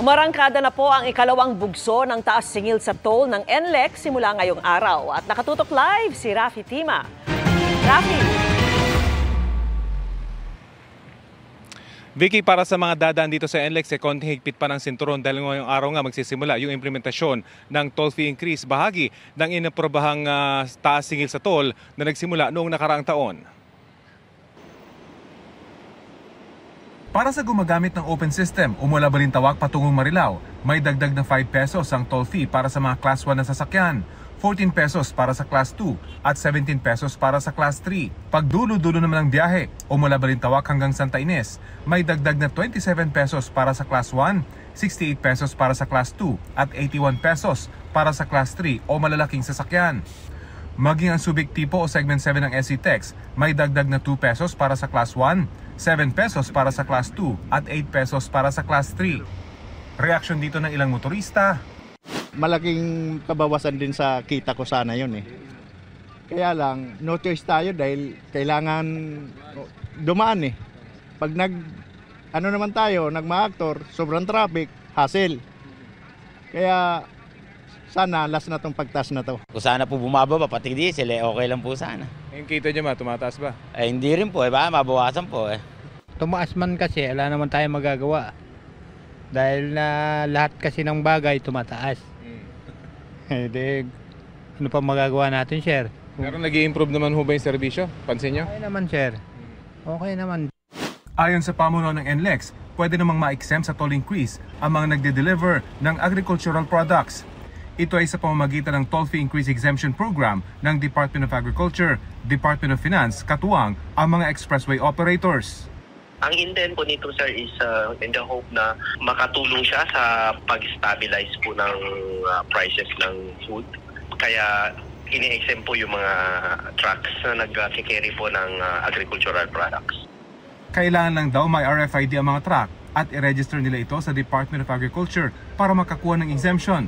Umarangkada na po ang ikalawang bugso ng taas singil sa toll ng NLEX simula ngayong araw. At nakatutok live si Rafi Tima. Rafi! Vicky, para sa mga dadaan dito sa NLEX, konting higpit pa ng sinturon dahil ngayong araw nga magsisimula yung implementasyon ng toll fee increase, bahagi ng inaprobahang taas singil sa toll na nagsimula noong nakaraang taon. Para sa gumagamit ng open system o mula Balintawak patungong Marilao, may dagdag na 5 pesos ang toll fee para sa mga Class 1 na sasakyan, 14 pesos para sa Class 2 at 17 pesos para sa Class 3. Pag dulo-dulo naman ng biyahe o mula Balintawak hanggang Santa Ines, may dagdag na 27 pesos para sa Class 1, 68 pesos para sa Class 2 at 81 pesos para sa Class 3 o malalaking sasakyan. Maging ang Subic tipo o Segment 7 ng SCTEX, may dagdag na 2 pesos para sa Class 1, 7 pesos para sa Class 2 at 8 pesos para sa Class 3. Reaksyon dito ng ilang motorista. Malaking kabawasan din sa kita ko sana yun eh. Kaya lang, no choice tayo dahil kailangan dumaan eh. Pag naman tayo, nagma-actor, sobrang traffic, hassle. Kaya sana last na tong pagtas na to. Kung sana po bumababa, pati diesel, okay lang po sana. Yung kita nyo tumataas ba? Hindi rin po, mabawasan po eh. Tumaas man kasi, wala naman tayo magagawa. Dahil na lahat kasi ng bagay tumataas. Ano pa magagawa natin, sir? Pero nag-i-improve naman ho ba yung serbisyo? Pansin nyo? Okay naman, sir. Okay naman. Ayon sa pamuno ng NLEX, pwede namang ma-exempt sa toll increase ang mga nagde-deliver ng agricultural products. Ito ay sa pamamagitan ng Toll Fee Increase Exemption Program ng Department of Agriculture, Department of Finance, katuwang ang mga expressway operators. Ang intent po nito, sir, is in the hope na makatulong siya sa pag-stabilize po ng prices ng food. Kaya ini-exempt po yung mga trucks na nag-carry po ng agricultural products. Kailangan lang daw may RFID ang mga truck at i-register nila ito sa Department of Agriculture para makakuha ng exemption.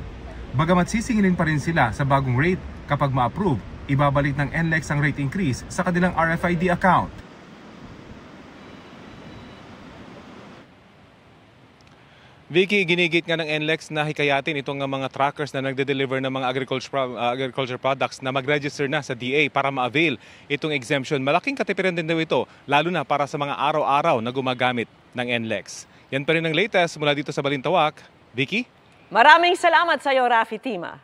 Bagamat sisingilin pa rin sila sa bagong rate, kapag ma-approve, ibabalik ng NLEX ang rate increase sa kanilang RFID account. Vicky, ginigit nga ng NLEX na hikayatin itong mga truckers na nagde-deliver ng mga agriculture products na mag-register na sa DA para ma-avail itong exemption. Malaking katipiran din daw ito, lalo na para sa mga araw-araw na gumagamit ng NLEX. Yan pa rin ang latest mula dito sa Balintawak. Vicky? Maraming salamat sa iyo, Rafi Tima.